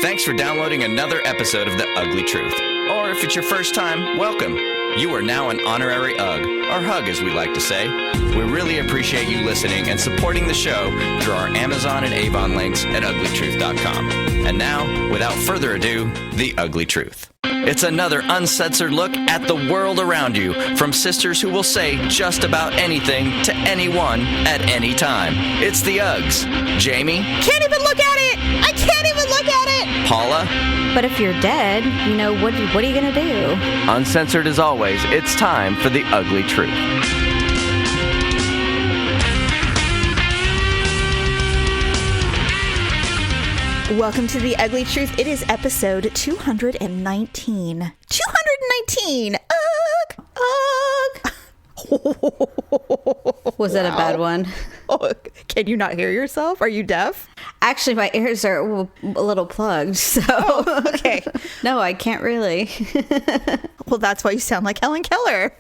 Thanks for downloading another episode of The Uglee Truth. Or if it's your first time, welcome. You are now an honorary Ugg, or Hug as we like to say. We really appreciate you listening and supporting the show through our Amazon and Avon links at uglytruth.com. And now, without further ado, The Uglee Truth. It's another uncensored look at the world around you from sisters who will say just about anything to anyone at any time. It's the Uggs. Jamie? Can't even look at it! I can't even look at it! Paula? But if you're dead, you know, what are you going to do? Uncensored as always, it's time for The Uglee Truth. Welcome to The Uglee Truth. It is episode 219. 219! Ugh! Was that a bad one? Oh, can you not hear yourself? Are you deaf? Actually, my ears are a little plugged, so... Oh, okay. No, I can't really. Well, that's why you sound like Helen Keller.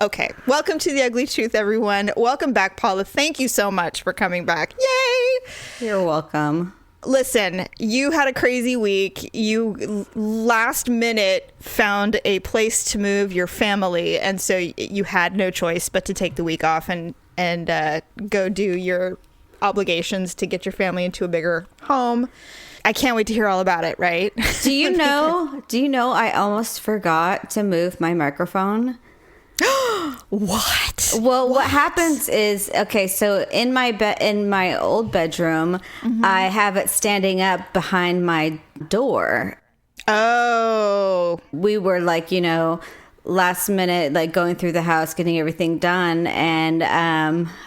Okay, welcome to The Uglee Truth, everyone. Welcome back, Paula. Thank you so much for coming back. Yay! You're welcome. Listen, you had a crazy week. You last minute found a place to move your family, and so you had no choice but to take the week off and go do your obligations to get your family into a bigger home. I can't wait to hear all about it, right? Do you know I almost forgot to move my microphone? What? Well, what happens is, okay, so in my old bedroom, I have it standing up behind my door. Oh. We were like, you know, last minute, like going through the house, getting everything done. And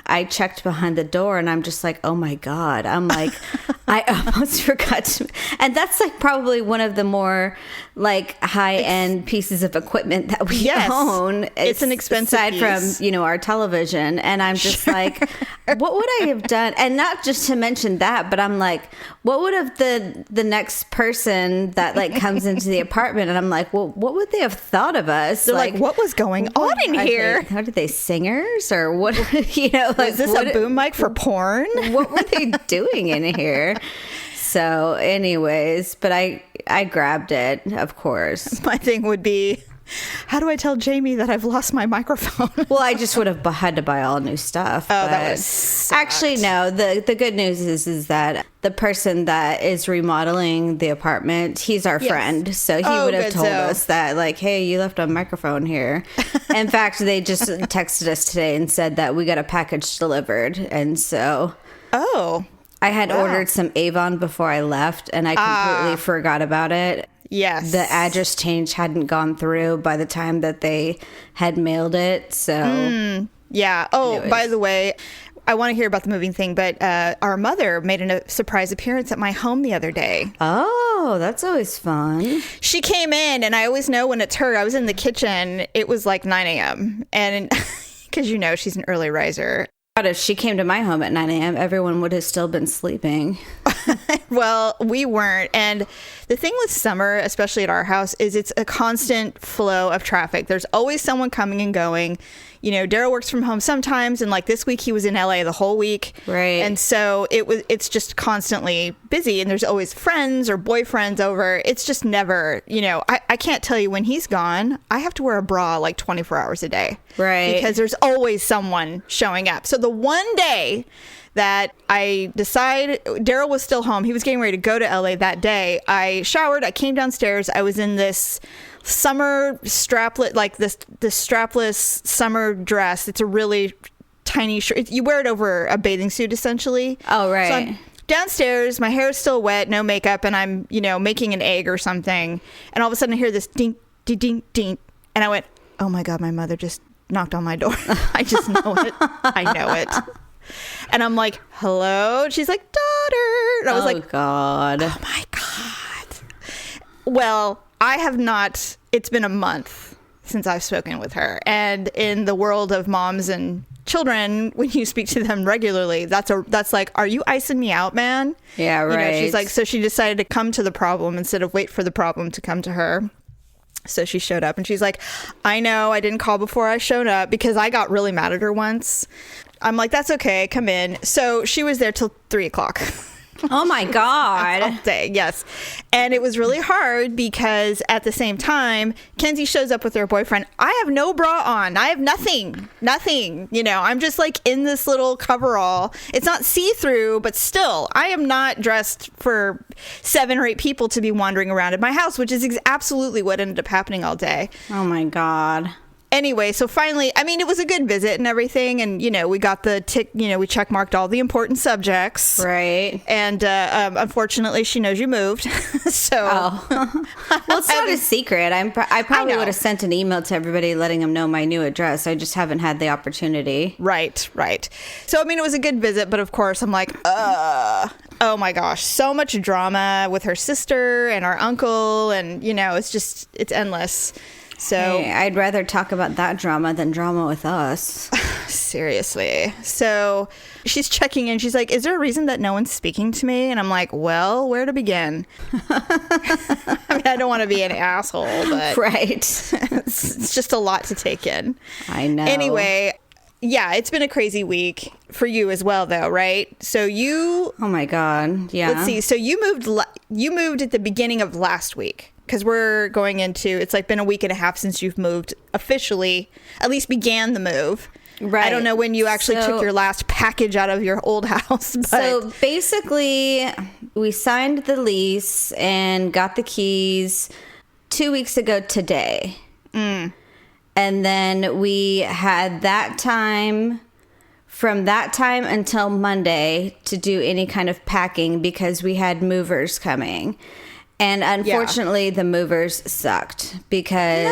I checked behind the door and I'm just like, oh my God. I'm like, I almost forgot to. And that's like probably one of the more like high end pieces of equipment that we own. It's an expensive aside piece. from, you know, our television. And I'm just like, what would I have done? And not just to mention that, but I'm like, what would have the next person that like comes into the apartment? And I'm like, well, what would they have thought of us? They're like, what was going on in here? How did they singers or what? You know, like, is this a boom mic for porn? What were they doing in here? So, anyways, but I grabbed it, of course. My thing would be, how do I tell Jamie that I've lost my microphone? Well, I just would have had to buy all new stuff. Oh, that was actually no. The good news is that the person that is remodeling the apartment, he's our friend, so he would have told us that, like, hey, you left a microphone here. In fact, they just texted us today and said that we got a package delivered, and so I had ordered some Avon before I left, and I completely forgot about it. Yes. The address change hadn't gone through by the time that they had mailed it, so... Yeah. Oh, anyways. By the way, I want to hear about the moving thing, but our mother made a surprise appearance at my home the other day. Oh, that's always fun. She came in, and I always know when it's her. I was in the kitchen. It was like 9 a.m., and because, you know, she's an early riser. If she came to my home at 9 a.m., everyone would have still been sleeping. Well, we weren't. And the thing with summer, especially at our house, is it's a constant flow of traffic. There's always someone coming and going. You know, Daryl works from home sometimes, and like this week he was in LA the whole week. Right. And so it's just constantly busy, and there's always friends or boyfriends over. It's just never, you know, I can't tell you when he's gone, I have to wear a bra like 24 hours a day. Right. Because there's always someone showing up. So the one day that I decide Daryl was still home, he was getting ready to go to LA that day, I showered, I came downstairs, I was in this summer straplet, like this strapless summer dress. It's a really tiny shirt. You wear it over a bathing suit essentially. Oh, right. So I'm downstairs, my hair is still wet, no makeup, and I'm, you know, making an egg or something, and all of a sudden I hear this ding ding ding ding, and I went, oh my God, my mother just knocked on my door. I just know it. I know it. And I'm like, hello? She's like, daughter. And I was like, God. Oh my God. Well, I have not, it's been a month since I've spoken with her. And in the world of moms and children, when you speak to them regularly, that's like, are you icing me out, man? Yeah, right. You know, she's like, so she decided to come to the problem instead of wait for the problem to come to her. So she showed up and she's like, I know I didn't call before I showed up, because I got really mad at her once. I'm like, that's okay. Come in. So she was there till 3:00. Oh my God. All day, yes. And it was really hard because at the same time, Kenzie shows up with her boyfriend. I have no bra on. I have nothing. You know, I'm just like in this little coverall. It's not see-through, but still, I am not dressed for 7 or 8 people to be wandering around at my house, which is absolutely what ended up happening all day. Oh my God. Anyway, so finally, I mean, it was a good visit and everything. And, you know, we got the tick, you know, we checkmarked all the important subjects. Right. And unfortunately, she knows you moved. So. Oh. Well, it's not a secret. I probably would have sent an email to everybody letting them know my new address. I just haven't had the opportunity. Right. So, I mean, it was a good visit. But of course, I'm like, oh my gosh, so much drama with her sister and our uncle. And, you know, it's endless. So hey, I'd rather talk about that drama than drama with us. Seriously. So she's checking in. She's like, is there a reason that no one's speaking to me? And I'm like, well, where to begin? I mean, I don't want to be an asshole, but right. it's just a lot to take in. I know. Anyway, yeah, it's been a crazy week for you as well, though, right? So you... Oh my God. Yeah. Let's see. So you moved at the beginning of last week. Because we're going into, it's like been a week and a half since you've moved officially, at least began the move. Right. I don't know when you actually took your last package out of your old house. But. So basically, we signed the lease and got the keys 2 weeks ago today. And then we had that time, from that time until Monday, to do any kind of packing because we had movers coming. And unfortunately, the movers sucked because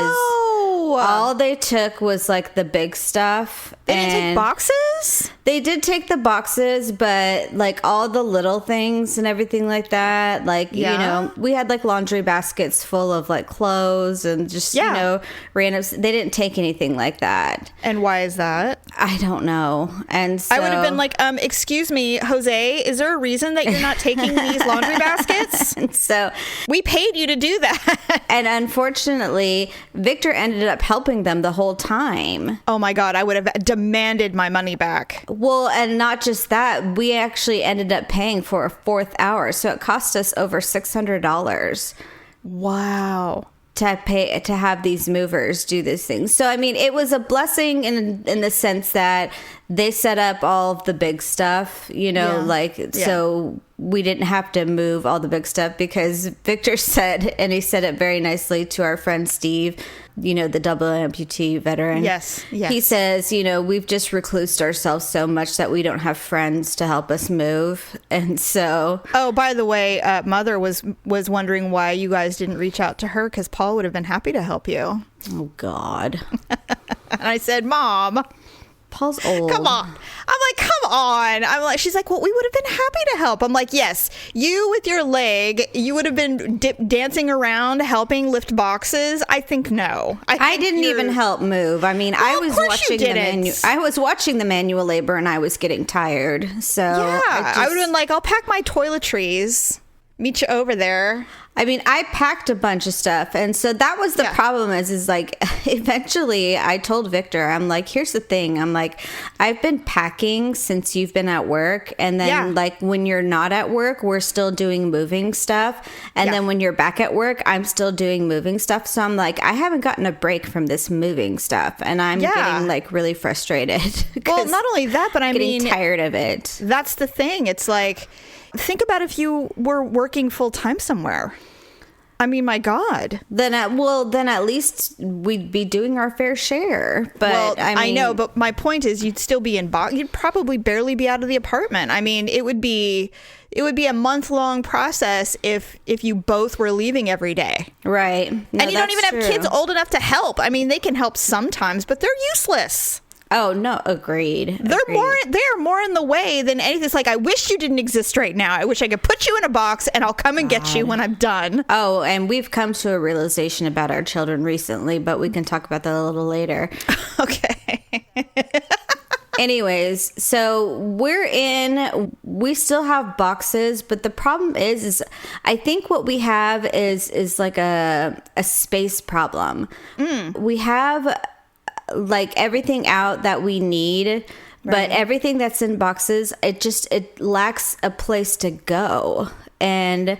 all they took was like the big stuff. They didn't take boxes? They did take the boxes, but like all the little things and everything like that. Like, you know, we had like laundry baskets full of like clothes and just, you know, random. They didn't take anything like that. And why is that? I don't know. And so I would have been like, excuse me, Jose, is there a reason that you're not taking these laundry baskets? And so we paid you to do that. And unfortunately, Victor ended up helping them the whole time. Oh my God, I would have demanded my money back. Well, and not just that, we actually ended up paying for a 4th hour. So it cost us over $600. Wow. To have these movers do these things. So, I mean, it was a blessing in the sense that they set up all of the big stuff, you know, so we didn't have to move all the big stuff because Victor said, and he said it very nicely to our friend Steve, you know, the double amputee veteran. Yes. He says, you know, we've just reclused ourselves so much that we don't have friends to help us move. And so... Oh, by the way, Mother was wondering why you guys didn't reach out to her because Paul would have been happy to help you. Oh, God. And I said, Mom... Paul's old. Come on. I'm like, come on. I'm like, she's like, well, we would have been happy to help. I'm like, yes, you with your leg, you would have been dancing around helping lift boxes. I think no. I didn't even help move. I mean, I was watching the manual labor and I was getting tired. So yeah, I would have been like, I'll pack my toiletries. Meet you over there. I mean, I packed a bunch of stuff. And so that was the problem is like, eventually I told Victor, I'm like, here's the thing. I'm like, I've been packing since you've been at work. And then like when you're not at work, we're still doing moving stuff. And then when you're back at work, I'm still doing moving stuff. So I'm like, I haven't gotten a break from this moving stuff. And I'm getting like really frustrated. Well, not only that, but I'm getting tired of it. That's the thing. It's like, think about if you were working full time somewhere. I mean, my God. Then at least we'd be doing our fair share. But well, I mean, I know, but my point is, you'd still be you'd probably barely be out of the apartment. I mean, it would be a month-long process if you both were leaving every day. Right. No, and you don't even have kids old enough to help. I mean, they can help sometimes, but they're useless. Oh, no, agreed. They're more in the way than anything. It's like, I wish you didn't exist right now. I wish I could put you in a box and I'll come and get you when I'm done. Oh, and we've come to a realization about our children recently, but we can talk about that a little later. Okay. Anyways, so we still have boxes, but the problem is I think what we have is like a space problem. We have like everything out that we need, But everything that's in boxes, it lacks a place to go. And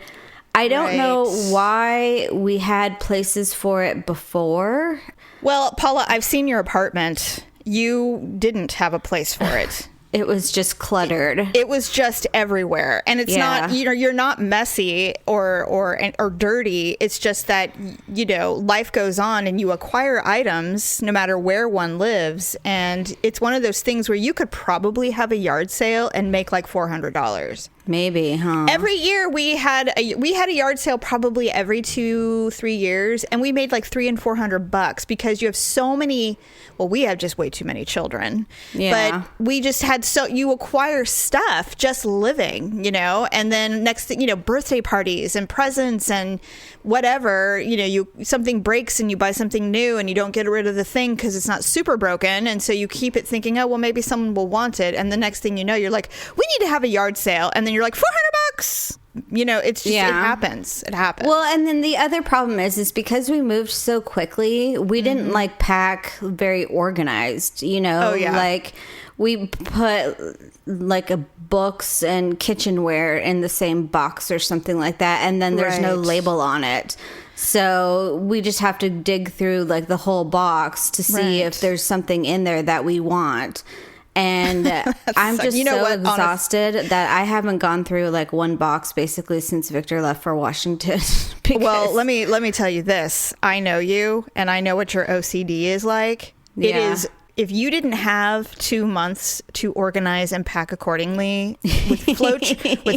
I don't know why we had places for it before. Well, Paula, I've seen your apartment. You didn't have a place for it. It was just cluttered. It was just everywhere. And it's not, you're not messy or dirty. It's just that, life goes on and you acquire items no matter where one lives. And it's one of those things where you could probably have a yard sale and make like $400. Maybe, huh? Every year we had a yard sale probably every 2-3 years, and we made like $300 and $400 because you have so many. Well, we have just way too many children. Yeah. But we just had you acquire stuff just living, and then next thing, birthday parties and presents and whatever, something breaks and you buy something new and you don't get rid of the thing because it's not super broken, and so you keep it thinking, oh well, maybe someone will want it, and the next thing you know, you're like, we need to have a yard sale, and then you're like $400. It's just, it happens. Well, and then the other problem is because we moved so quickly, we didn't like pack very organized, like we put like books and kitchenware in the same box or something like that, and then there's no label on it. So we just have to dig through like the whole box to see if there's something in there that we want. And I'm just exhausted that I haven't gone through like one box basically since Victor left for Washington. Well, let me tell you this. I know you, and I know what your OCD is like. It is, if you didn't have 2 months to organize and pack accordingly with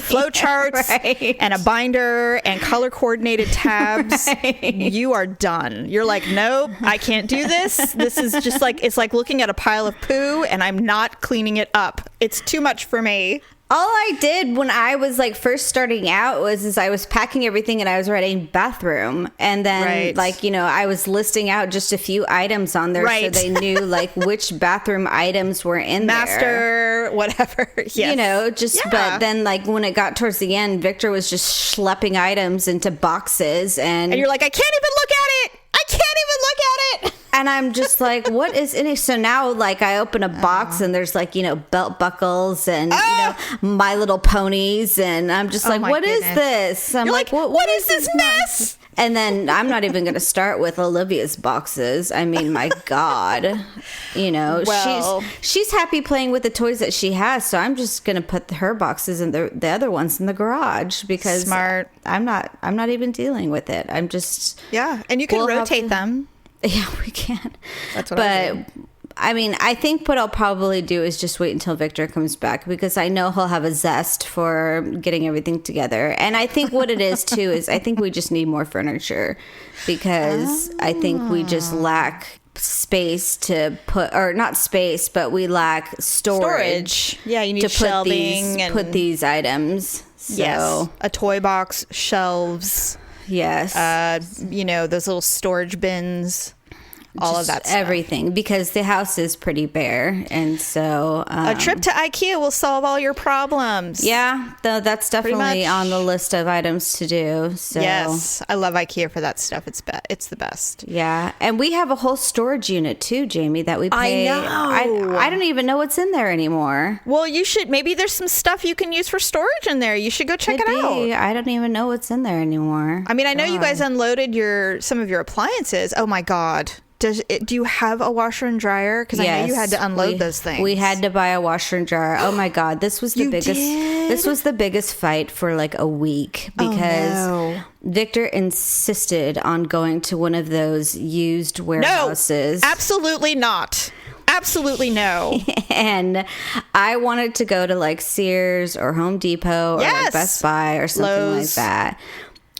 flow charts and a binder and color coordinated tabs, you are done. You're like, nope, I can't do this. This is just like, it's like looking at a pile of poo and I'm not cleaning it up. It's too much for me. All I did when I was like first starting out was I was packing everything and I was writing bathroom, and then I was listing out just a few items on there so they knew like which bathroom items were in there. Whatever. Yes. But then like when it got towards the end, Victor was just schlepping items into boxes and you're like, I can't even look at it. I can't even look at it. And I'm just like, what is in it? So now, like, I open a box and there's like, belt buckles and, My Little Ponies. And I'm just like, what is this? I'm like, what is this mess? And then I'm not even going to start with Olivia's boxes. I mean, my God, she's happy playing with the toys that she has. So I'm just going to put her boxes and the other ones in the garage because smart. I'm not even dealing with it. I'm just. Yeah. And you can rotate them. Yeah, we can. That's what I do. I mean, I think what I'll probably do is just wait until Victor comes back because I know he'll have a zest for getting everything together. And I think what it is, too, is I think we just need more furniture because I think we just lack space to put, or not space, but we lack storage. Yeah, you need shelving and put these items. So. Yes, a toy box, shelves. Yes. Those little storage bins, all of that stuff. Everything, because the house is pretty bare. And so a trip to IKEA will solve all your problems. Yeah, that's definitely on the list of items to do. So. Yes, I love IKEA for that stuff. It's the best. Yeah, and we have a whole storage unit too, Jamie, that we pay. I know. I don't even know what's in there anymore. Well, you should. Maybe there's some stuff you can use for storage in there. You should go check it out. I don't even know what's in there anymore. I mean, I know you guys unloaded some of your appliances. Oh my God. Do you have a washer and dryer? Because I know you had to unload those things. We had to buy a washer and dryer. Oh my God, this was the biggest. Did? This was the biggest fight for like a week because Victor insisted on going to one of those used warehouses. No, absolutely not. Absolutely no. And I wanted to go to like Sears or Home Depot or like Best Buy or something Lowe's. like that.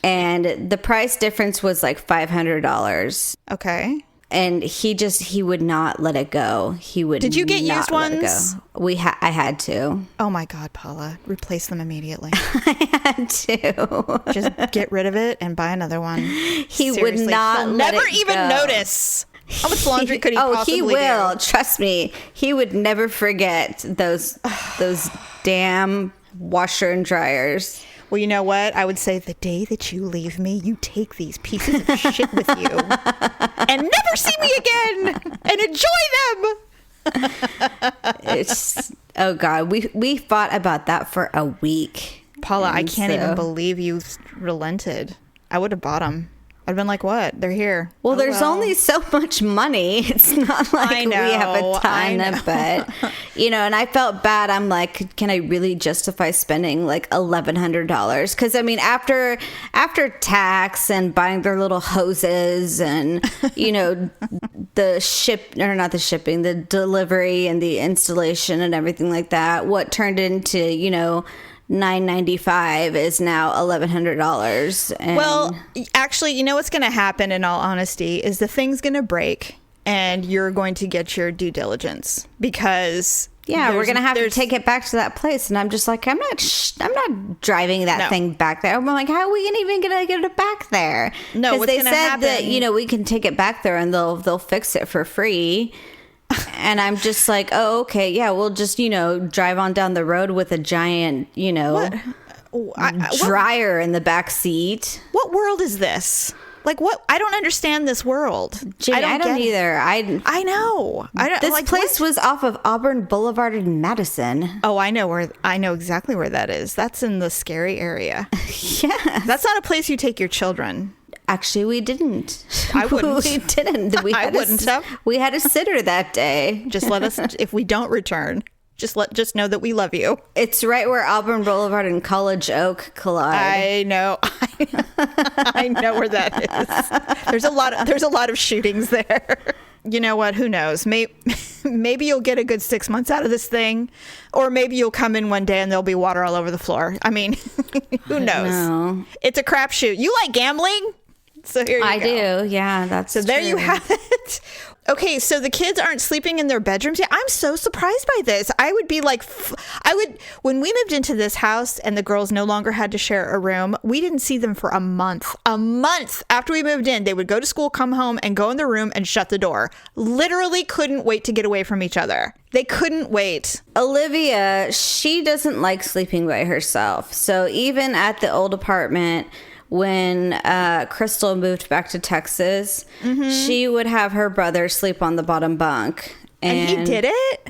And the price difference was like $500. Okay. And he would not let it go. He would. Did you get not used let ones? It go. I had to. Oh my God, Paula, replace them immediately. I had to. Just get rid of it and buy another one. He would not. He'll let never it even go. notice. How much laundry could he possibly he will. do? Trust me. He would never forget those damn washer and dryers. Well, you know what? I would say the day that you leave me, you take these pieces of shit with you and never see me again and enjoy them. It's, oh God, we fought about that for a week. Paula, I can't even believe you relented. I would have bought them. I'd been like, what? They're here. Well, there's only so much money. It's not like we have a ton, but, and I felt bad. I'm like, can I really justify spending like $1,100? Because, I mean, after tax and buying their little hoses and, the the delivery and the installation and everything like that, what turned into, $995 is now $1,100. Well, actually, you know what's going to happen, in all honesty, is the thing's going to break and you're going to get your due diligence, because we're going to have to take it back to that place. And I'm just like, I'm not driving that thing back there. I'm like, how are we even going to get it back there? No, because they said that, we can take it back there and they'll fix it for free. And I'm just like, oh, okay, yeah, we'll just, drive on down the road with a giant, dryer in the back seat. What world is this? Like, what? I don't understand this world. Jimmy, I don't either. I know. This place was off of Auburn Boulevard in Madison. Oh, I know exactly where that is. That's in the scary area. Yeah. That's not a place you take your children. Actually, we didn't. I wouldn't. We didn't. I wouldn't have. We had a sitter that day. Just let us, if we don't return, just know that we love you. It's right where Auburn Boulevard and College Oak collide. I know. I know where that is. There's a lot of shootings there. You know what? Who knows? Maybe you'll get a good 6 months out of this thing, or maybe you'll come in one day and there'll be water all over the floor. I mean, who knows? No. It's a crapshoot. You like gambling? So here you go. I do. Yeah, that's so there true. you have it. Okay, so the kids aren't sleeping in their bedrooms yet. I'm so surprised by this. I would be like, when we moved into this house and the girls no longer had to share a room, we didn't see them for a month. A month after we moved in, they would go to school, come home, and go in their room and shut the door. Literally couldn't wait to get away from each other. They couldn't wait. Olivia, she doesn't like sleeping by herself. So even at the old apartment, when Crystal moved back to Texas, she would have her brother sleep on the bottom bunk. And he did it?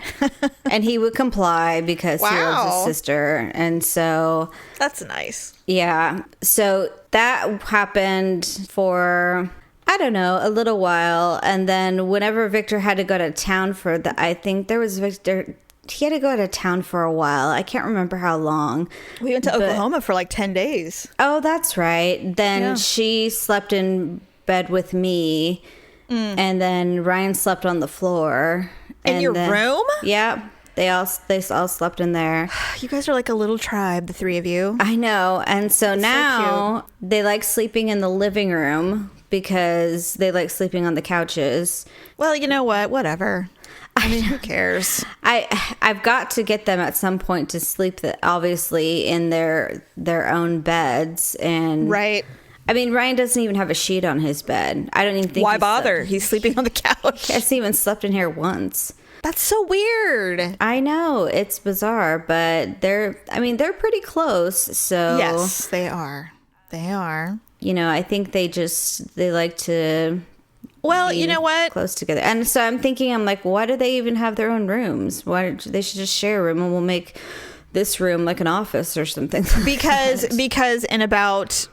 And he would comply because he loves his sister. And so... That's nice. Yeah. So that happened for... I don't know, a little while. And then whenever Victor had to go to town for I think there was Victor... He had to go out of town for a while. I can't remember how long. We went to Oklahoma for like 10 days. Oh, that's right. Then she slept in bed with me. And then Ryan slept on the floor. In your room? Yeah. They all slept in there. You guys are like a little tribe, the three of you. I know. And so now they like sleeping in the living room because they like sleeping on the couches. Well, you know what? Whatever. I mean, who cares? I've got to get them at some point to sleep, obviously, in their own beds. And right. I mean, Ryan doesn't even have a sheet on his bed. I don't even think. Why bother? He's sleeping on the couch. He hasn't even slept in here once. That's so weird. I know, it's bizarre, but they're pretty close. So yes, they are. They are. I think they like to. Well, you know what? Close together. And so I'm like, why do they even have their own rooms? They should just share a room, and we'll make this room like an office or something. Because in about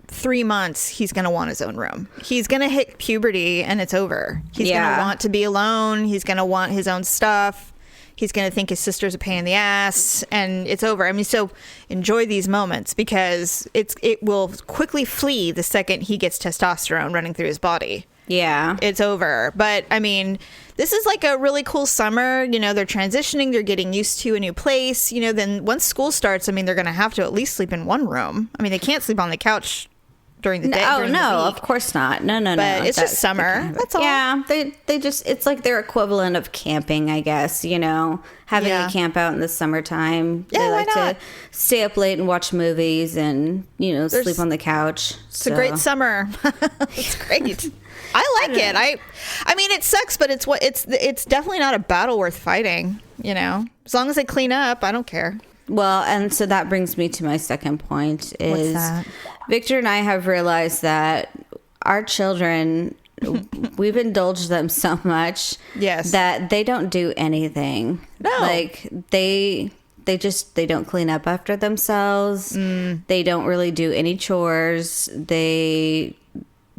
3 months, he's going to want his own room. He's going to hit puberty and it's over. He's going to want to be alone. He's going to want his own stuff. He's going to think his sister's a pain in the ass, and it's over. I mean, so enjoy these moments, because it will quickly flee the second he gets testosterone running through his body. Yeah. It's over. But I mean, this is like a really cool summer. They're transitioning. They're getting used to a new place. Then once school starts, I mean, they're going to have to at least sleep in one room. I mean, they can't sleep on the couch during the day. Oh, no, of course not. No. But it's just summer. That's all. Yeah. They just, it's like their equivalent of camping, I guess, having a camp out in the summertime. Yeah, they like why not? to stay up late and watch movies and, sleep on the couch. It's a great summer. It's great. I like it. I mean, it sucks, but it's definitely not a battle worth fighting. As long as they clean up, I don't care. Well, and so that brings me to my second point is What's that? Victor and I have realized that our children we've indulged them so much that they don't do anything. No. Like they don't clean up after themselves. They don't really do any chores.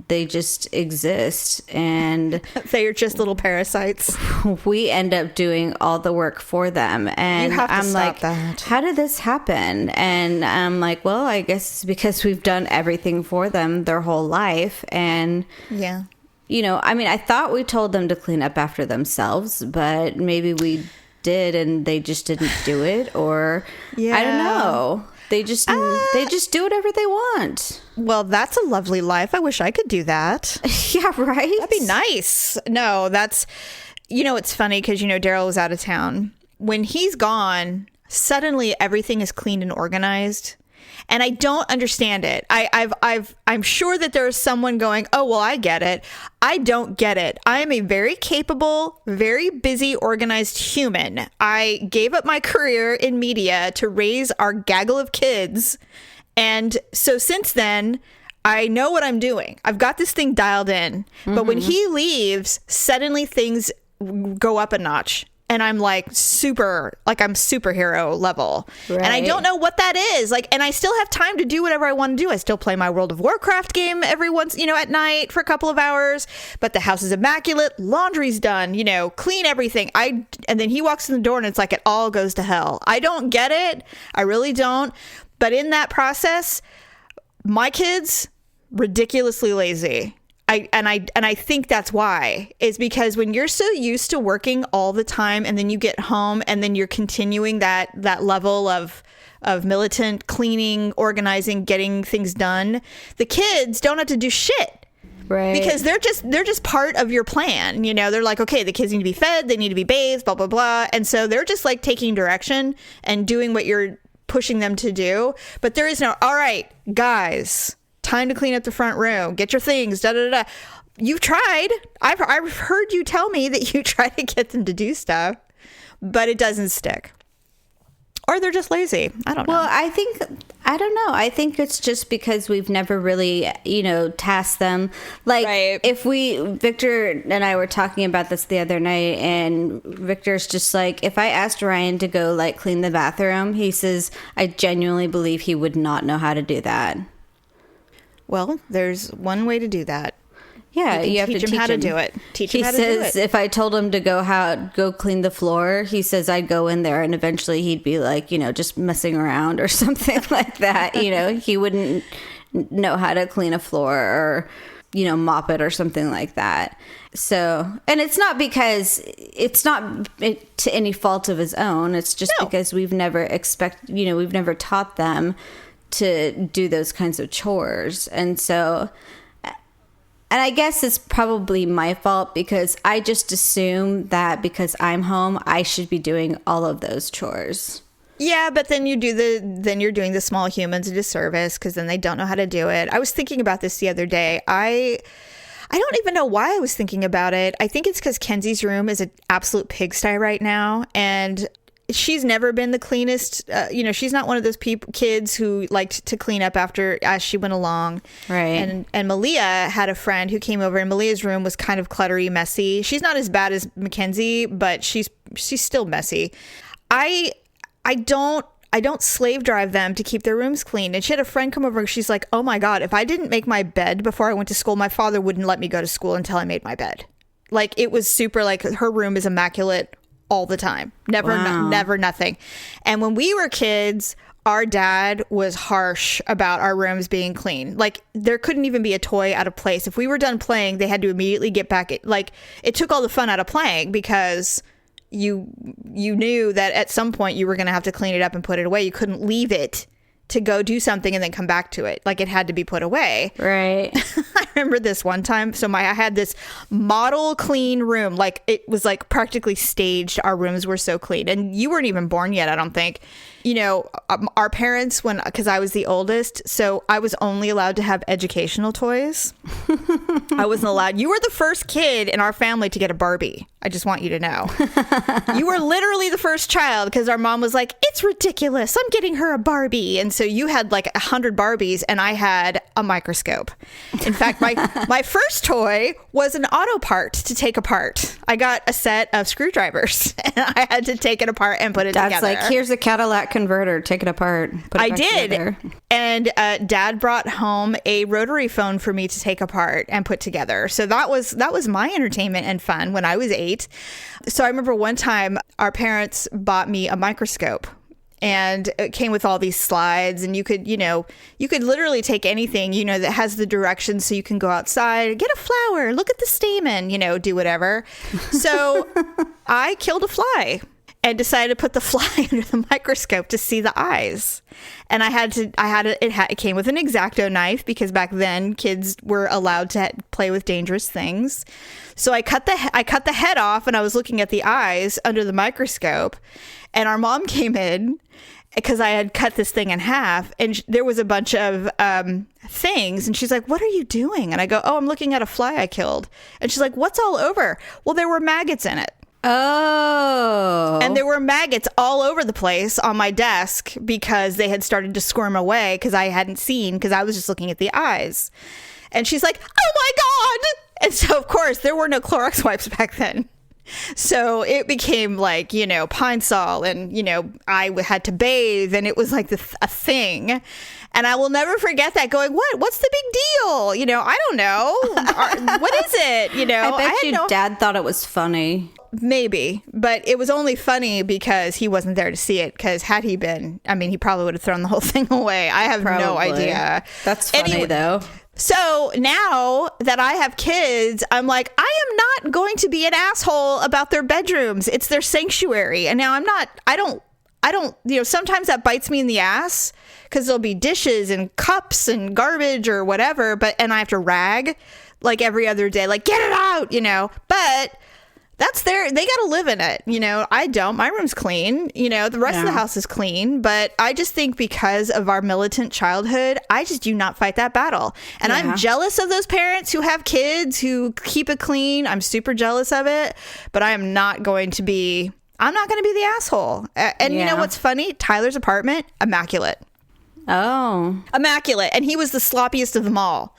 They just exist, and they are just little parasites. We end up doing all the work for them, and you have to I'm stop like, that. how did this happen? And I'm like, well, I guess it's because we've done everything for them their whole life. And yeah, you know, I mean, I thought we told them to clean up after themselves, but maybe we did and they just didn't do it, or I don't know. They just do whatever they want. Well, that's a lovely life. I wish I could do that. Yeah, right? That'd be nice. No, that's, you know, it's funny because, you know, Daryl was out of town. When he's gone, suddenly everything is clean and organized. And I don't understand it. I'm sure that there is someone going, oh, well, I get it. I don't get it. I am a very capable, very busy, organized human. I gave up my career in media to raise our gaggle of kids. And so since then, I know what I'm doing. I've got this thing dialed in. Mm-hmm. But when he leaves, suddenly things go up a notch. And I'm like I'm superhero level. Right. And I don't know what that is. Like, and I still have time to do whatever I want to do. I still play my World of Warcraft game every once, you know, at night for a couple of hours. But the house is immaculate. Laundry's done, you know, clean everything. And then he walks in the door and it's like it all goes to hell. I don't get it. I really don't. But in that process, my kids, ridiculously lazy. I think that's why, is because when you're so used to working all the time and then you get home and then you're continuing that level of militant cleaning, organizing, getting things done, the kids don't have to do shit. Right. Because they're just part of your plan. You know, they're like, okay, the kids need to be fed, they need to be bathed, blah, blah, blah. And so they're just like taking direction and doing what you're pushing them to do. But there is no, all right, guys, time to clean up the front room. Get your things. Da da da. You've tried. I've heard you tell me that you try to get them to do stuff, but it doesn't stick. Or they're just lazy. I don't know. Well, I don't know. I think it's just because we've never really, you know, tasked them. Like, right. Victor and I were talking about this the other night, and Victor's just like, if I asked Ryan to go, like, clean the bathroom, he says, I genuinely believe he would not know how to do that. Well, there's one way to do that. Yeah, you have to teach him how to do it. He says if I told him to go clean the floor, he says I'd go in there and eventually he'd be like, you know, just messing around or something like that. You know, he wouldn't know how to clean a floor or, you know, mop it or something like that. So, and it's not because to any fault of his own. It's just because we've never taught them to do those kinds of chores. And so, and I guess it's probably my fault because I just assume that because I'm home, I should be doing all of those chores. Yeah, but then you're doing the small humans a disservice because then they don't know how to do it. I was thinking about this the other day. I don't even know why I was thinking about it. I think it's because Kenzie's room is an absolute pigsty right now, and she's never been the cleanest. You know, she's not one of those kids who liked to clean up as she went along. Right. And Malia had a friend who came over, and Malia's room was kind of cluttery, messy. She's not as bad as Mackenzie, but she's still messy. I don't slave drive them to keep their rooms clean. And she had a friend come over and she's like, oh my God, if I didn't make my bed before I went to school, my father wouldn't let me go to school until I made my bed. Like, it was super, like, her room is immaculate all the time. Never nothing. And when we were kids, our dad was harsh about our rooms being clean. Like, there couldn't even be a toy out of place. If we were done playing, they had to immediately get back. Like, it took all the fun out of playing because you knew that at some point you were going to have to clean it up and put it away. You couldn't leave it to go do something and then come back to it. Like, it had to be put away. Right. I remember this one time. So I had this model clean room. Like, it was like practically staged. Our rooms were so clean. And you weren't even born yet, I don't think. our parents, because I was the oldest, so I was only allowed to have educational toys. I wasn't allowed. You were the first kid in our family to get a Barbie. I just want you to know. You were literally the first child because our mom was like, it's ridiculous. I'm getting her a Barbie. And so you had like 100 Barbies and I had a microscope. In fact, my first toy was an auto part to take apart. I got a set of screwdrivers and I had to take it apart and put it together. That's like, here's a Cadillac converter. Take it apart. Put it back together. And Dad brought home a rotary phone for me to take apart and put together. So that was my entertainment and fun when I was 8. So I remember one time our parents bought me a microscope. And it came with all these slides, and you could literally take anything, that has the directions, so you can go outside, get a flower, look at the stamen, do whatever. So I killed a fly and decided to put the fly under the microscope to see the eyes. And it came with an X-Acto knife because back then kids were allowed to play with dangerous things. So I cut the head off and I was looking at the eyes under the microscope, and our mom came in because I had cut this thing in half and there was a bunch of things, and she's like, what are you doing? And I go, oh, I'm looking at a fly I killed. And she's like, what's all over? Well, there were maggots in it. Oh. And there were maggots all over the place on my desk because they had started to squirm away because I hadn't seen, because I was just looking at the eyes. And she's like, oh my God. And so, of course, there were no Clorox wipes back then. So it became like, Pine Sol, and, I had to bathe, and it was like a thing. And I will never forget that, going, what's the big deal? I don't know. What is it? I bet your dad thought it was funny. Maybe, but it was only funny because he wasn't there to see it, because had he been, he probably would have thrown the whole thing away. I have no idea. That's funny, though. So now that I have kids, I'm like, I am not going to be an asshole about their bedrooms. It's their sanctuary. And now I don't, sometimes that bites me in the ass because there'll be dishes and cups and garbage or whatever, and I have to rag like every other day, like, get it out, but that's they got to live in it. I don't. My room's clean. The rest of the house is clean. But I just think because of our militant childhood, I just do not fight that battle. And I'm jealous of those parents who have kids who keep it clean. I'm super jealous of it. But I'm not going to be the asshole. And you know what's funny? Tyler's apartment, immaculate. Oh. Immaculate. And he was the sloppiest of them all.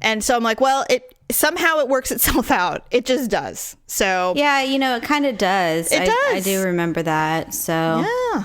And so I'm like, well, somehow it works itself out. It just does. So yeah, it kind of does. It does. I do remember that. So yeah.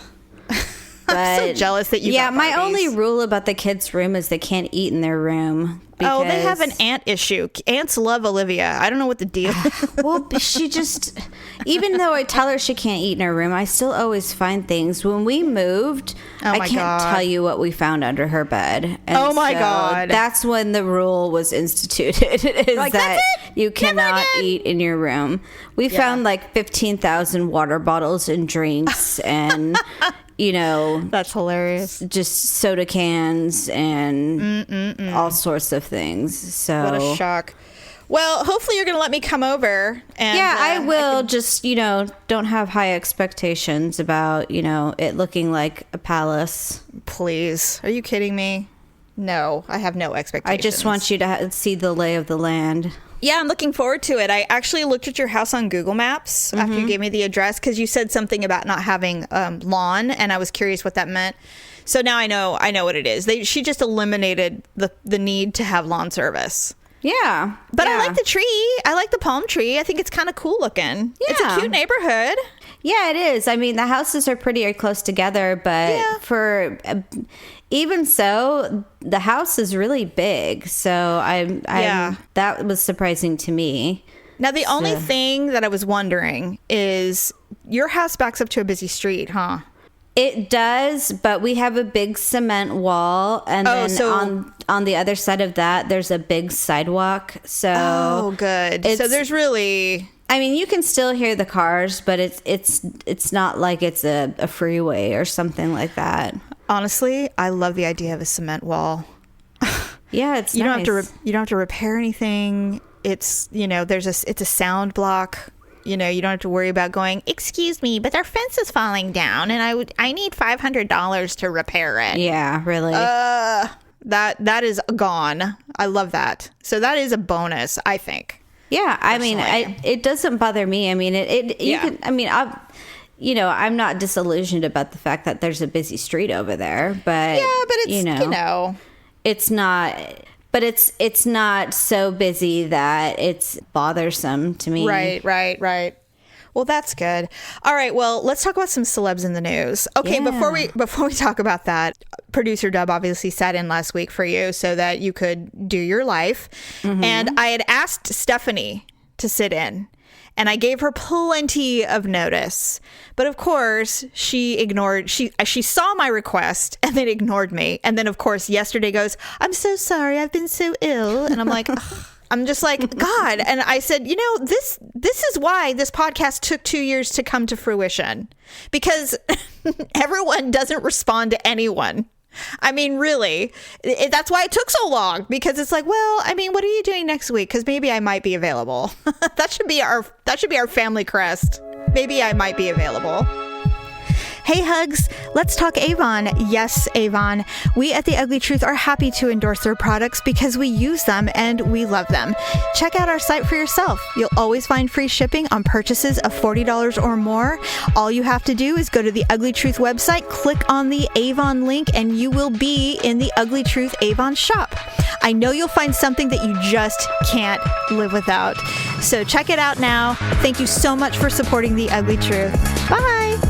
I'm so jealous that you. Yeah, got my Barbies. Only rule about the kids' room is they can't eat in their room. Oh, they have an ant issue. Ants love Olivia. I don't know what the deal is. Well, she just, even though I tell her she can't eat in her room, I still always find things. When we moved, I can't tell you what we found under her bed. And oh my God. That's when the rule was instituted, is like, that you cannot eat in your room. We found like 15,000 water bottles and drinks and... that's hilarious. Just soda cans and all sorts of things. So what a shock. Well, hopefully you're going to let me come over. And I will. Just don't have high expectations about it looking like a palace. Please, are you kidding me? No, I have no expectations. I just want you to see the lay of the land. Yeah, I'm looking forward to it. I actually looked at your house on Google Maps after you gave me the address, because you said something about not having lawn, and I was curious what that meant. So now I know what it is. She just eliminated the need to have lawn service. Yeah. But I like the tree. I like the palm tree. I think it's kind of cool looking. Yeah. It's a cute neighborhood. Yeah, it is. The houses are pretty close together, but for... even so, the house is really big, so that was surprising to me. Now, the only thing that I was wondering is your house backs up to a busy street, huh? It does, but we have a big cement wall, and on the other side of that, there's a big sidewalk. So good. So there's really... you can still hear the cars, but it's not like it's a freeway or something like that. Honestly, I love the idea of a cement wall. Yeah, it's you don't have to repair anything. It's it's a sound block. you don't have to worry about going, excuse me, but our fence is falling down and I need $500 to repair it. Yeah, really. That is gone. I love that. So that is a bonus, I think. Yeah, I mean, it doesn't bother me. I mean, I'm not disillusioned about the fact that there's a busy street over there, but it's, it's not, but it's not so busy that it's bothersome to me. Right. Well, that's good. All right. Well, let's talk about some celebs in the news. Okay. Yeah. Before we talk about that, producer Dub obviously sat in last week for you so that you could do your life. Mm-hmm. And I had asked Stephanie to sit in, and I gave her plenty of notice. But of course, she saw my request and then ignored me. And then, of course, yesterday goes, I'm so sorry. I've been so ill. And I'm like, I'm just like, God. And I said, this is why this podcast took 2 years to come to fruition, because everyone doesn't respond to anyone. I mean, really, that's why it took so long, because it's like, well, I mean, what are you doing next week? Because maybe I might be available. That should be our family crest. Maybe I might be available. Hey, Hugs, let's talk Avon. Yes, Avon. We at The Ugly Truth are happy to endorse their products because we use them and we love them. Check out our site for yourself. You'll always find free shipping on purchases of $40 or more. All you have to do is go to the Ugly Truth website, click on the Avon link, and you will be in the Ugly Truth Avon shop. I know you'll find something that you just can't live without. So check it out now. Thank you so much for supporting The Ugly Truth. Bye.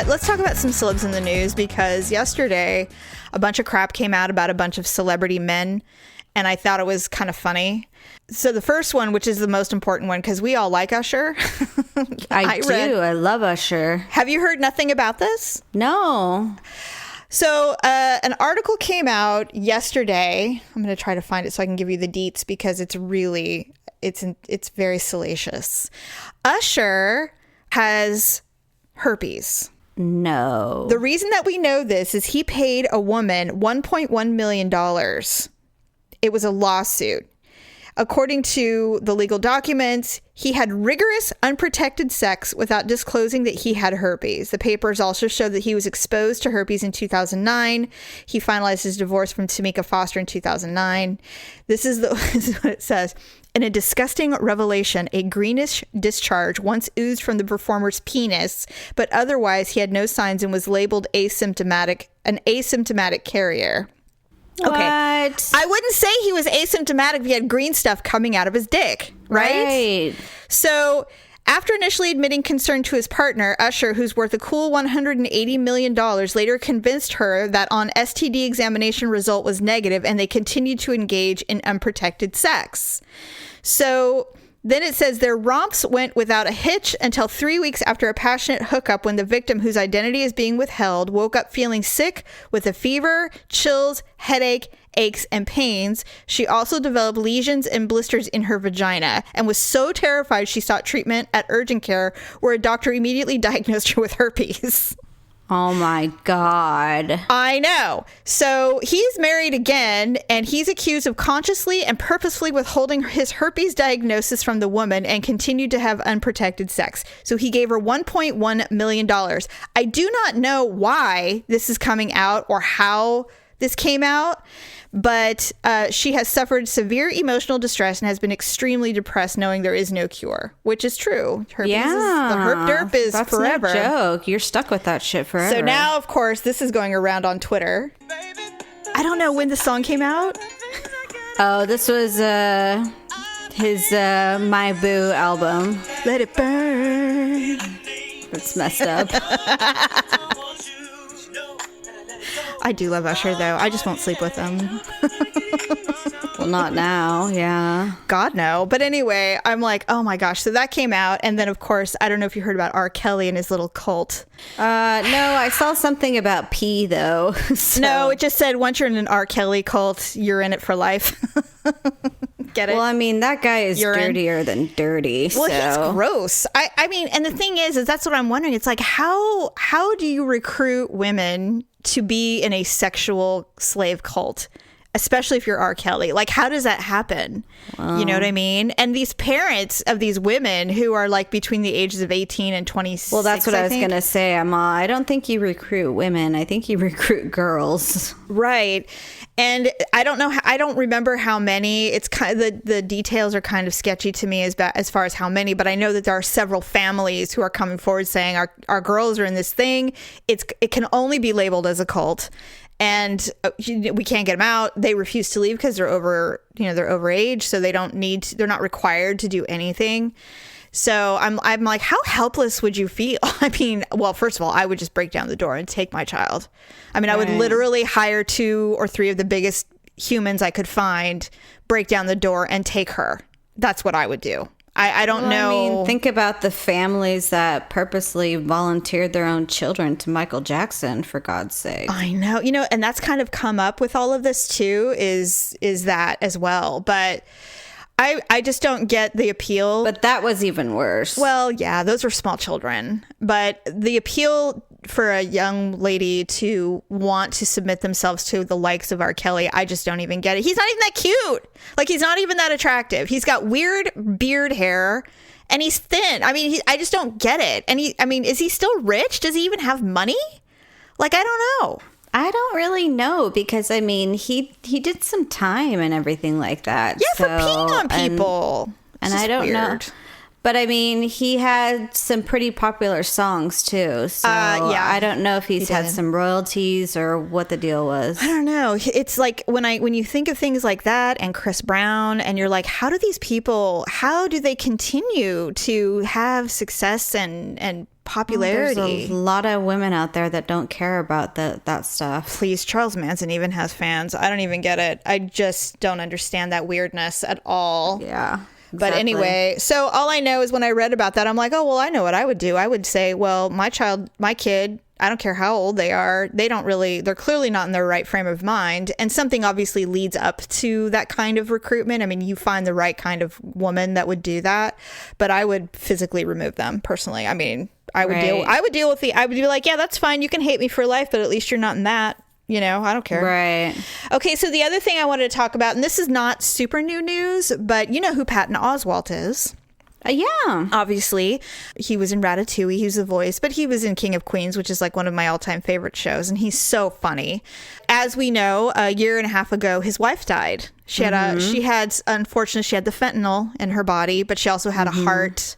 Let's talk about some celebs in the news, because yesterday a bunch of crap came out about a bunch of celebrity men, and I thought it was kind of funny. So the first one, which is the most important one, because we all like Usher. I do. I love Usher. Have you heard nothing about this? No. So an article came out yesterday. I'm going to try to find it so I can give you the deets, because it's very salacious. Usher has herpes. No. The reason that we know this is he paid a woman $1.1 million. It was a lawsuit. According to the legal documents, he had rigorous, unprotected sex without disclosing that he had herpes. The papers also show that he was exposed to herpes in 2009. He finalized his divorce from Tamika Foster in 2009. This is what it says. In a disgusting revelation, a greenish discharge once oozed from the performer's penis, but otherwise he had no signs and was labeled an asymptomatic carrier. What? Okay. I wouldn't say he was asymptomatic if he had green stuff coming out of his dick, right? So after initially admitting concern to his partner, Usher, who's worth a cool $180 million, later convinced her that an STD examination result was negative, and they continued to engage in unprotected sex. So then it says their romps went without a hitch until 3 weeks after a passionate hookup, when the victim, whose identity is being withheld, woke up feeling sick with a fever, chills, headache, aches, and pains. She also developed lesions and blisters in her vagina and was so terrified she sought treatment at urgent care, where a doctor immediately diagnosed her with herpes. Oh my God. I know. So he's married again, and he's accused of consciously and purposefully withholding his herpes diagnosis from the woman and continued to have unprotected sex. So he gave her $1.1 million. I do not know why this is coming out or how this came out, but she has suffered severe emotional distress and has been extremely depressed, knowing there is no cure, which is true. Herpes the herp derp is that's forever. No joke. You're stuck with that shit forever. So now, of course, this is going around on Twitter. I don't know when the song came out. Oh, this was his My Boo album. Let It Burn. That's messed up. I do love Usher, though. I just won't sleep with him. Well, not now. Yeah. God, no. But anyway, I'm like, oh my gosh. So that came out. And then, of course, I don't know if you heard about R. Kelly and his little cult. No, I saw something about pee, though. So. No, it just said once you're in an R. Kelly cult, you're in it for life. Get it? Well, I mean, that guy is dirtier than dirty. Well, so. he's gross. I mean, and the thing is that's what I'm wondering. It's like, how do you recruit women to be in a sexual slave cult? especially if you're R. Kelly. Like, how does that happen? You know what I mean? And these parents of these women who are like between the ages of 18 and 26. Well, that's what I was going to say. I don't think you recruit women. I think you recruit girls. Right. And I don't know. I don't remember how many. It's kind of the details are kind of sketchy to me as far as how many. But I know that there are several families who are coming forward saying our girls are in this thing. It can only be labeled as a cult, and we can't get them out. They refuse to leave because they're overage, so they're not required to do anything. So I'm like, how helpless would you feel? I mean, well, first of all, I would just break down the door and take my child. I mean, I would literally hire 2 or 3 of the biggest humans I could find, break down the door and take her. That's what I would do. I don't know. I mean, think about the families that purposely volunteered their own children to Michael Jackson, for God's sake. I know, and that's kind of come up with all of this too, is that as well. But I just don't get the appeal. But that was even worse. Well, yeah, those were small children. But the appeal for a young lady to want to submit themselves to the likes of R. Kelly, I just don't even get it. He's not even that cute. Like, he's not even that attractive. He's got weird beard hair and he's thin. I mean, I just don't get it. And is he still rich? Does he even have money? Like, I don't know. I don't really know because, I mean, he did some time and everything like that. Yeah, for peeing on people. And I don't know. But, I mean, he had some pretty popular songs, too. So, yeah, I don't know if he's had some royalties or what the deal was. I don't know. It's like when you think of things like that and Chris Brown, and you're like, how do they continue to have success and popularity? Well, there's a lot of women out there that don't care about that stuff. Please, Charles Manson even has fans. I don't even get it. I just don't understand that weirdness at all. Yeah. But anyway, so all I know is when I read about that, I'm like, oh, well, I know what I would do. I would say, well, my kid, I don't care how old they are. They're clearly not in their right frame of mind. And something obviously leads up to that kind of recruitment. I mean, you find the right kind of woman that would do that, but I would physically remove them personally. I mean, I would be like, yeah, that's fine. You can hate me for life, but at least you're not in that. I don't care. Right. Okay, so the other thing I wanted to talk about, and this is not super new news, but you know who Patton Oswalt is. Yeah. Obviously, he was in Ratatouille. He was the voice, but he was in King of Queens, which is like one of my all-time favorite shows, and he's so funny. As we know, a year and a half ago, his wife died. Unfortunately, she had the fentanyl in her body, but she also had a heart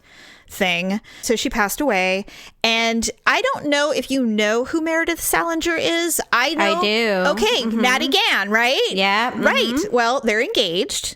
thing. So she passed away. And I don't know if you know who Meredith Salinger is. I know. I do. Okay. Natty Gann, right? Yeah. Right. Well, they're engaged.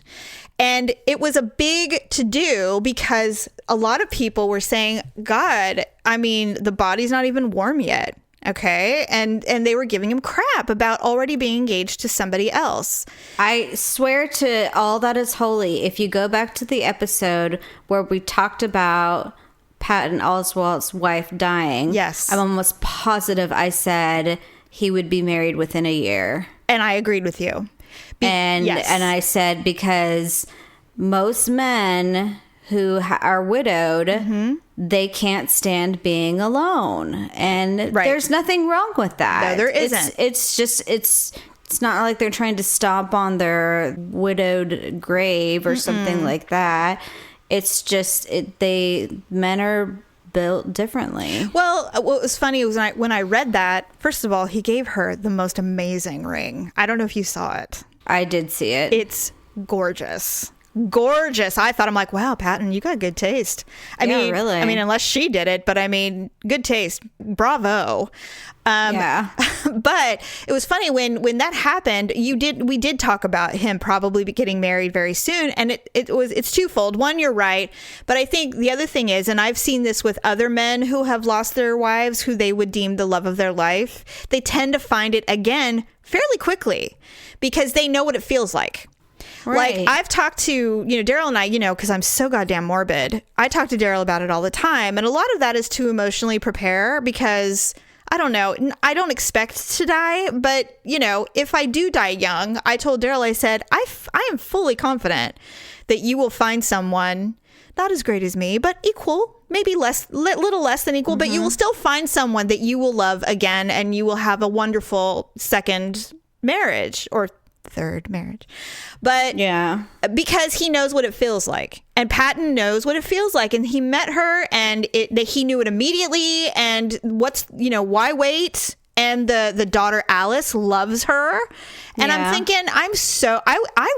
And it was a big to-do because a lot of people were saying, God, I mean, the body's not even warm yet. Okay. And they were giving him crap about already being engaged to somebody else. I swear to all that is holy, if you go back to the episode where we talked about Patton Oswalt's wife dying. Yes. I'm almost positive I said he would be married within a year. And I agreed with you. And I said because most men who are widowed, they can't stand being alone. And there's nothing wrong with that. No, there isn't. It's not like they're trying to stomp on their widowed grave or something like that. It's just men are built differently. Well, what was funny was when I read that, first of all, he gave her the most amazing ring. I don't know if you saw it. I did see it. It's gorgeous. Gorgeous. I'm like, wow, Patton, you got good taste. I mean, really. I mean, unless she did it, but I mean, good taste. Bravo. Yeah. But it was funny when that happened, we did talk about him probably getting married very soon. And it's twofold. One, you're right. But I think the other thing is, and I've seen this with other men who have lost their wives, who they would deem the love of their life, they tend to find it again fairly quickly because they know what it feels like. Right. Like, I've talked to, Daryl and I, because I'm so goddamn morbid, I talk to Daryl about it all the time. And a lot of that is to emotionally prepare because, I don't know, I don't expect to die. But, if I do die young, I told Daryl, I said, I am fully confident that you will find someone not as great as me, but equal, maybe little less than equal, but you will still find someone that you will love again and you will have a wonderful second marriage or third marriage. But yeah, because he knows what it feels like, and Patton knows what it feels like, and he met her, and he knew it immediately. And why wait? And the daughter Alice loves her, and I'm thinking, I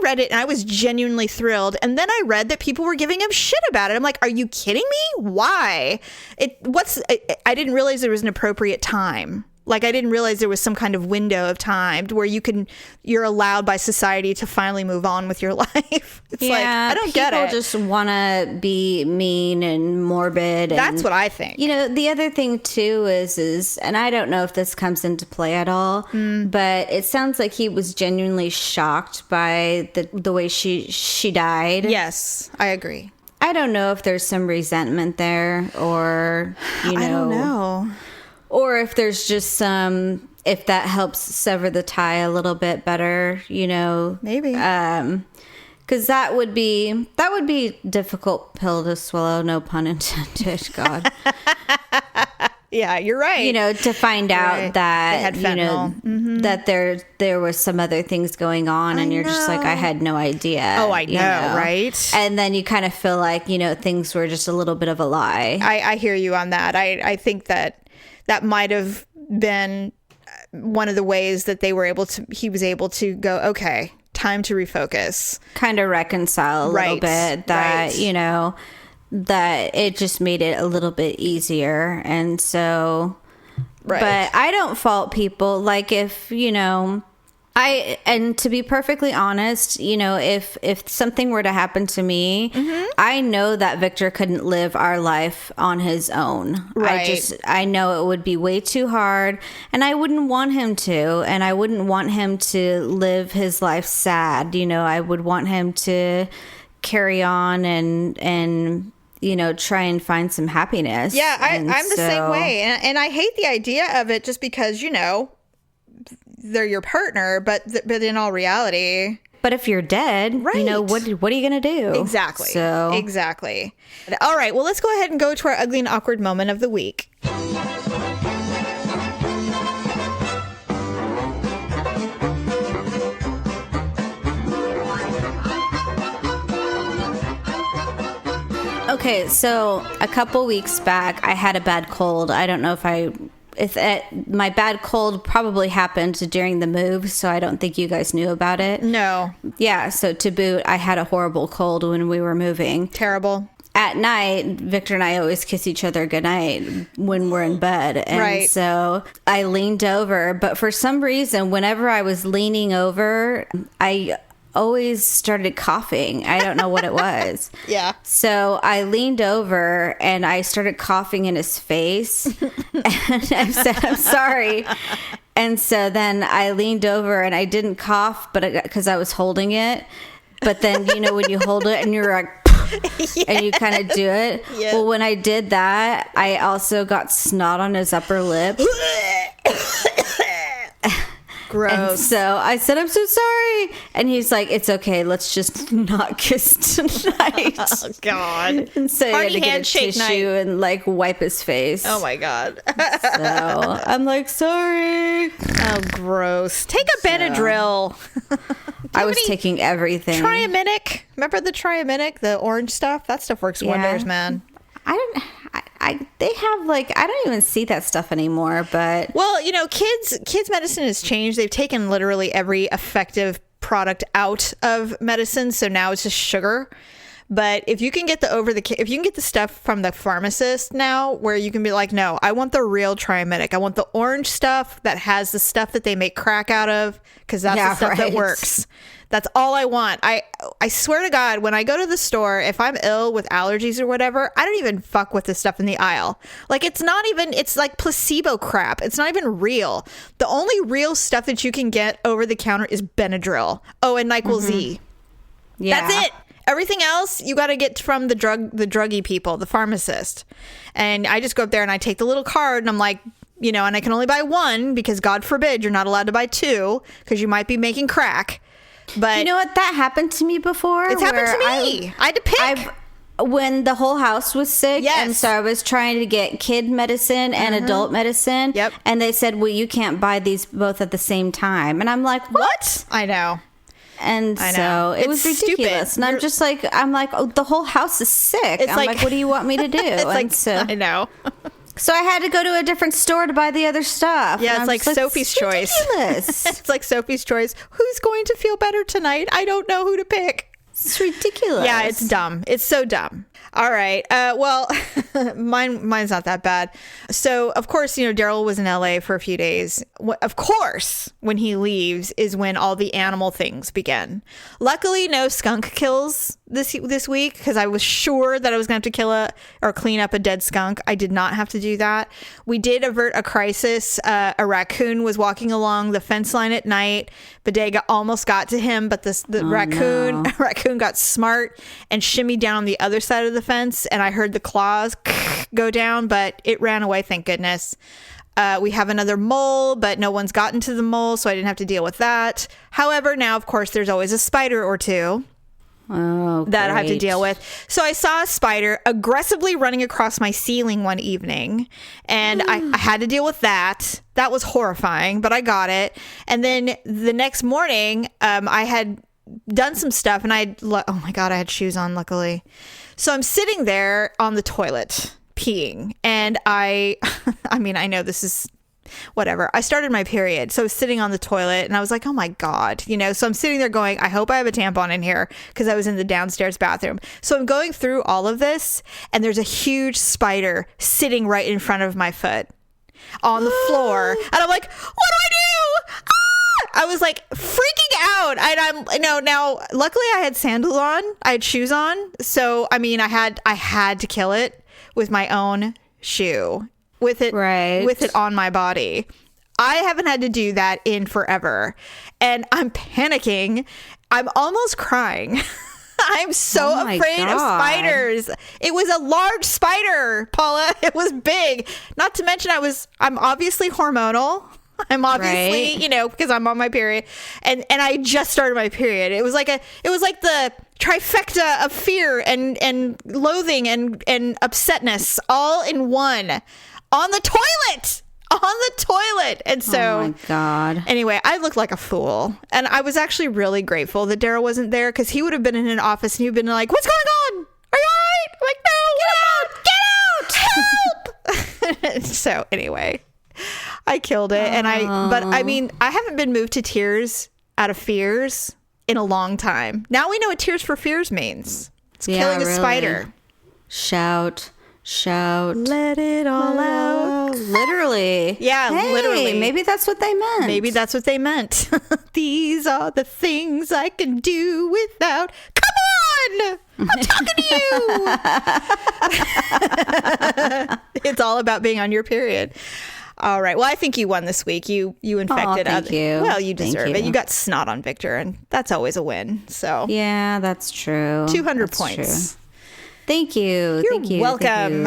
read it and I was genuinely thrilled. And then I read that people were giving him shit about it. I'm like, are you kidding me? Why? I didn't realize there was an appropriate time. Like, I didn't realize there was some kind of window of time where you're allowed by society to finally move on with your life. It's like, I don't get it. People just want to be mean and morbid. That's what I think. The other thing too is, and I don't know if this comes into play at all, but it sounds like he was genuinely shocked by the way she died. Yes, I agree. I don't know if there's some resentment there, or I don't know. Or if there's just if that helps sever the tie a little bit better, maybe. Because that would be difficult pill to swallow. No pun intended. God. Yeah, you're right. To find out that they had fentanyl. That there was some other things going on, and you're just like, I had no idea. Oh, I know, right? And then you kind of feel like things were just a little bit of a lie. I hear you on that. I think that might have been one of the ways that he was able to go, okay, time to refocus. Kind of reconcile a little bit that, that it just made it a little bit easier. And so, but I don't fault people. Like, if, and to be perfectly honest, if something were to happen to me, I know that Victor couldn't live our life on his own. Right. I know it would be way too hard, and I wouldn't want him to, and I wouldn't want him to live his life sad. I would want him to carry on and try and find some happiness. Yeah, I'm the same way. And I hate the idea of it just because, they're your partner, but in all reality. But if you're dead, what are you going to do? Exactly. Exactly. All right. Well, let's go ahead and go to our ugly and awkward moment of the week. Okay, so a couple weeks back, I had a bad cold. I don't know if my bad cold probably happened during the move, so I don't think you guys knew about it. No. Yeah, so to boot, I had a horrible cold when we were moving. Terrible. At night, Victor and I always kiss each other goodnight when we're in bed. And so I leaned over, but for some reason, whenever I was leaning over, I always started coughing. I don't know what it was. Yeah. So I leaned over and I started coughing in his face. And I said, I'm sorry. And so then I leaned over and I didn't cough, but because I was holding it. But then, when you hold it and you're like, yes. And you kind of do it. Yes. Well, when I did that, I also got snot on his upper lip. Gross. And so I said, I'm so sorry. And he's like, it's okay. Let's just not kiss tonight. Oh, God. And so he had to get a tissue and wipe his face. Oh, my God. So I'm like, sorry. Oh, gross. Take a Benadryl. I was taking everything. Triaminic. Remember the Triaminic, the orange stuff? That stuff works wonders, man. They have I don't even see that stuff anymore, but well, kids medicine has changed. They've taken literally every effective product out of medicine, so now it's just sugar. But if you can get if you can get the stuff from the pharmacist now, where you can be like, no, I want the real Triaminic. I want the orange stuff that has the stuff that they make crack out of, because that's the stuff that works. That's all I want. I swear to God, when I go to the store, if I'm ill with allergies or whatever, I don't even fuck with the stuff in the aisle. It's like placebo crap. It's not even real. The only real stuff that you can get over the counter is Benadryl. Oh, and NyQuil Z. Yeah. That's it. Everything else you got to get from the druggy people, the pharmacist. And I just go up there and I take the little card and I'm like, and I can only buy one because God forbid you're not allowed to buy two because you might be making crack. But you know what? That happened to me before. It's happened to me. I had to pick. When the whole house was sick, yes. And so I was trying to get kid medicine and adult medicine. Yep. And they said, well, you can't buy these both at the same time. And I'm like, what? I know. And so it was ridiculous. Stupid. And I'm like, oh, the whole house is sick. I'm like, what do you want me to do? I know. So I had to go to a different store to buy the other stuff. Yeah, it's like Sophie's Choice. It's like Sophie's Choice. Who's going to feel better tonight? I don't know who to pick. It's ridiculous. Yeah, it's dumb. It's so dumb. All right. Well, mine's not that bad. So, of course, Daryl was in LA for a few days. Of course, when he leaves is when all the animal things begin. Luckily, no skunk kills this week because I was sure that I was going to have to kill or clean up a dead skunk. I did not have to do that. We did avert a crisis. A raccoon was walking along the fence line at night. Bodega almost got to him, but raccoon got smart and shimmied down on the other side of the fence, and I heard the claws go down, but it ran away, thank goodness. We have another mole, but no one's gotten to the mole, so I didn't have to deal with that. However, now, of course, there's always a spider or two that I have to deal with. So I saw a spider aggressively running across my ceiling one evening, and I had to deal with that. That was horrifying, but I got it. And then the next morning, I had done some stuff, and oh my God, I had shoes on, luckily. So I'm sitting there on the toilet peeing, and I know this is whatever. I started my period. So I was sitting on the toilet and I was like, oh my God, so I'm sitting there going, I hope I have a tampon in here, because I was in the downstairs bathroom. So I'm going through all of this, and there's a huge spider sitting right in front of my foot on the floor. And I'm like, what do I do? I was like freaking out. And now luckily I had sandals on. I had shoes on. So, I had to kill it with my own shoe. With it on my body. I haven't had to do that in forever. And I'm panicking. I'm almost crying. I'm so afraid of spiders. It was a large spider, Paula. It was big. Not to mention I'm obviously hormonal. I'm obviously, because I'm on my period. And I just started my period. It was like the trifecta of fear and loathing and upsetness all in one. On the toilet. And so, oh my God. Anyway, I looked like a fool. And I was actually really grateful that Daryl wasn't there, because he would have been in an office and he'd been like, what's going on? Are you all right? I'm like, no, get out. Help. So anyway, I killed it. And I haven't been moved to tears out of fears in a long time. Now we know what Tears for Fears means. It's killing a spider. Shout, let it all out. Literally. Yeah, literally. Maybe that's what they meant. These are the things I can do without. Come on! I'm talking to you. It's all about being on your period. All right. Well, I think you won this week. You infected others. You. Well, you deserve it. You got snot on Victor, and that's always a win. So yeah, that's true. 200 points. True. Thank you. You're welcome.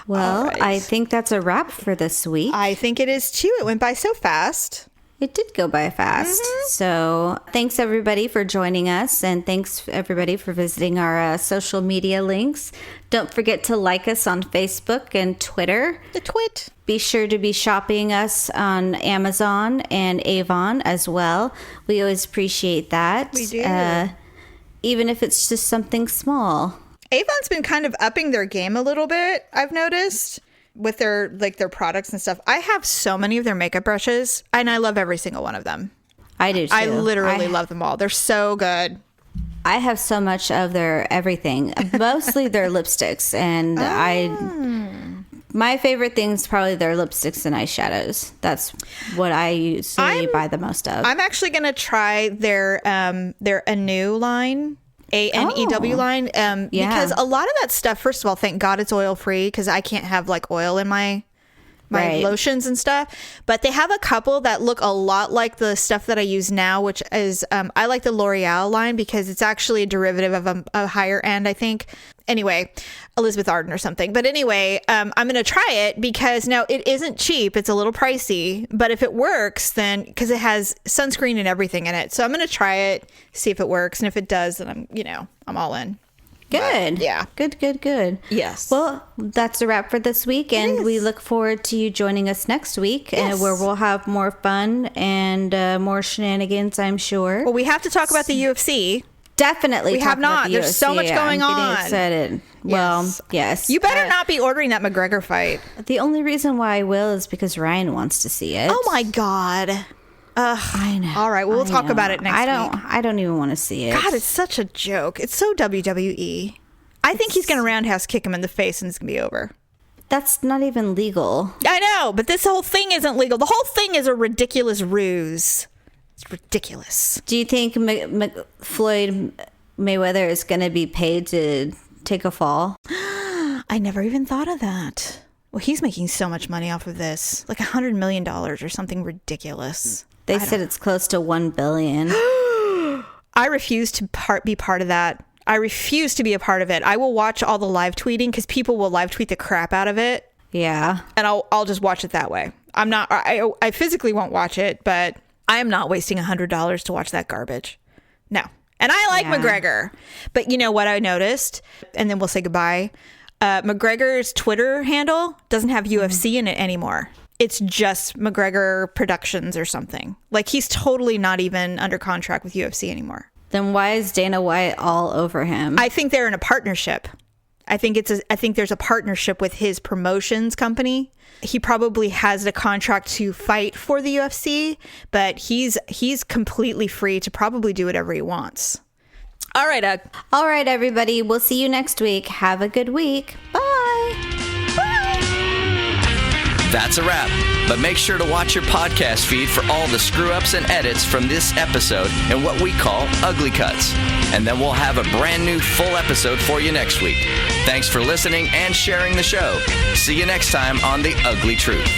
Well, right. I think that's a wrap for this week. I think it is too. It went by so fast. It did go by fast. Mm-hmm. So thanks everybody for joining us, and thanks everybody for visiting our social media links. Don't forget to like us on Facebook and Twitter. The twit. Be sure to be shopping us on Amazon and Avon as well. We always appreciate that. We do. Even if it's just something small. Avon's been kind of upping their game a little bit, I've noticed, with their products and stuff. I have so many of their makeup brushes, and I love every single one of them. I do too. I literally love them all. They're so good. I have so much of their everything, mostly their lipsticks, and my favorite thing is probably their lipsticks and eyeshadows. That's what I usually buy the most of. I'm actually going to try their Anew line, ANEW line, because a lot of that stuff, first of all, thank God it's oil free, because I can't have like oil in my lotions and stuff. But they have a couple that look a lot like the stuff that I use now, which is I like the L'Oreal line because it's actually a derivative of a higher end, I think. Anyway, Elizabeth Arden or something. But anyway, I'm going to try it because now it isn't cheap. It's a little pricey. But if it works, then because it has sunscreen and everything in it. So I'm going to try it, see if it works. And if it does, then I'm all in. Good. But, yeah. Good. Yes. Well, that's a wrap for this week, and we look forward to you joining us next week, and where we'll have more fun and more shenanigans, I'm sure. Well, we have to talk about the UFC. Definitely. We have not. There's so much going on. I'm getting excited. Well, yes. You better not be ordering that McGregor fight. The only reason why I will is because Ryan wants to see it. Oh my God. I know. All right, well, we'll talk about it next week. I don't even want to see it. God, it's such a joke. It's so WWE. I think he's going to roundhouse kick him in the face and it's going to be over. That's not even legal. I know, but this whole thing isn't legal. The whole thing is a ridiculous ruse. It's ridiculous. Do you think Floyd Mayweather is going to be paid to take a fall? I never even thought of that. Well, he's making so much money off of this. Like $100 million or something ridiculous. They said it's close to $1 billion. I refuse to be part of that. I refuse to be a part of it. I will watch all the live tweeting because people will live tweet the crap out of it. Yeah. And I'll just watch it that way. I physically won't watch it, but I am not wasting $100 to watch that garbage. No. And I like McGregor. But you know what I noticed? And then we'll say goodbye. McGregor's Twitter handle doesn't have UFC in it anymore. It's just McGregor Productions or something. Like, he's totally not even under contract with UFC anymore. Then why is Dana White all over him? I think they're in a partnership. I think there's a partnership with his promotions company. He probably has a contract to fight for the UFC, but he's completely free to probably do whatever he wants. All right, Ugg. All right, everybody. We'll see you next week. Have a good week. Bye. That's a wrap. But make sure to watch your podcast feed for all the screw-ups and edits from this episode and what we call Ugly Cuts. And then we'll have a brand new full episode for you next week. Thanks for listening and sharing the show. See you next time on The Uglee Truth.